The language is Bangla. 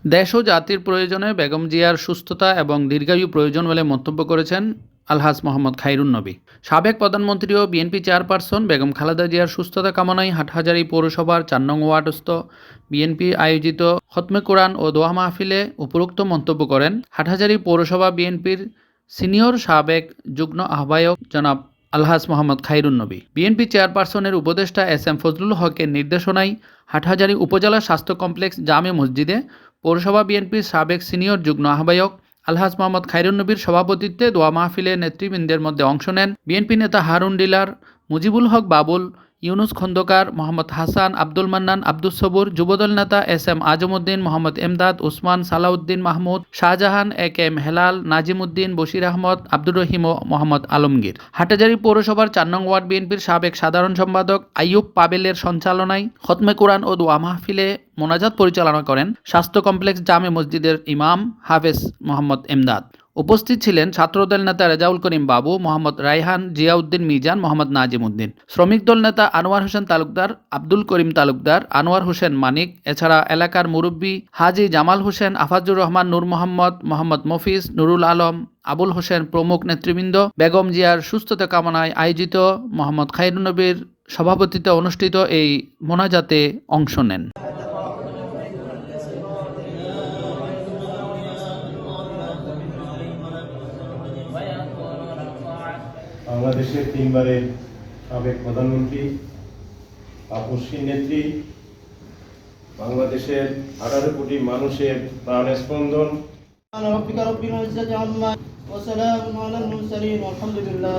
দেশ ও জাতির প্রয়োজনে বেগম জিয়ার সুস্থতা এবং দীর্ঘায়ু প্রয়োজন বলে মন্তব্য করেছেন আলহাজ মোহাম্মদ খায়রুন্নবী। সাবেক প্রধানমন্ত্রী ও বিএনপি চেয়ারপারসন বেগম খালেদা জিয়ার সুস্থতা কামনায় হাটহাজারী পৌরসভার ৪ নং ওয়ার্ডস্থ বিএনপি আয়োজিত খতমে কোরআন ও দোয়া মাহফিলে উপরোক্ত মন্তব্য করেন হাটহাজারী পৌরসভা বিএনপির সিনিয়র সাবেক যুগ্ম আহ্বায়ক জনাব আলহাজ মোহাম্মদ খায়রুন্নবী। বিএনপি চেয়ারপারসনের উপদেষ্টা এস.এম. ফজলুল হকের নির্দেশনায় হাটহাজারী উপজেলা স্বাস্থ্য কমপ্লেক্স জামে মসজিদে পৌরসভা বিএনপির সাবেক সিনিয়র যুগ্ম আহ্বায়ক আলহাজ মোহাম্মদ খায়রুন্নবীর সভাপতিত্বে দোয়া মাহফিলে নেতৃবৃন্দের মধ্যে অংশ নেন বিএনপি নেতা হারুন ডিলার, মুজিবুল হক বাবুল, ইউনুস খন্দকার, মোহাম্মদ হাসান, আব্দুল মান্নান, আব্দুস সবুর, যুবদল নেতা এস.এম. আজমউদ্দিন, মোহাম্মদ এমদাদ, ওসমান, সালাউদ্দিন মাহমুদ, শাহজাহান, এ.কে.এম. হেলাল, নাজিমউদ্দিন, বশির আহমদ, আব্দুর রহিম ও মোহাম্মদ আলমগীর। হাটহাজারী পৌরসভার ৪ নং ওয়ার্ড বিএনপির সাবেক সাধারণ সম্পাদক আইয়ুব পাবেলের সঞ্চালনায় খতমে কোরআন ও দোয়া মাহফিলে মোনাজাত পরিচালনা করেন স্বাস্থ্য কমপ্লেক্স জামে মসজিদের ইমাম হাফেজ মোহাম্মদ এমদাদ। উপস্থিত ছিলেন ছাত্রদল নেতা রেজাউল করিম বাবু, মোহাম্মদ রায়হান, জিয়াউদ্দিন মিজান, মোহাম্মদ নাজিমউদ্দিন, শ্রমিক দল নেতা আনোয়ার হোসেন তালুকদার, আব্দুল করিম তালুকদার, আনোয়ার হোসেন মানিক, এছাড়া এলাকার মুরব্বী হাজী জামাল হোসেন, আফাজুর রহমান, নূর মোহাম্মদ, মোহাম্মদ মফিজ, নুরুল আলম, আবুল হোসেন প্রমুখ নেতৃবৃন্দ বেগম জিয়ার সুস্থতা কামনায় আয়োজিত মোহাম্মদ খায়রুন্নবীর সভাপতিত্বে অনুষ্ঠিত এই মোনাজাতে অংশ নেন। বাংলাদেশের 3 বারের সাবেক প্রধানমন্ত্রী, আপসহীন নেত্রী, বাংলাদেশের 18 কোটি মানুষের প্রাণের স্পন্দন। ربك رب العزة عما وسلام على المرسلين والحمد لله।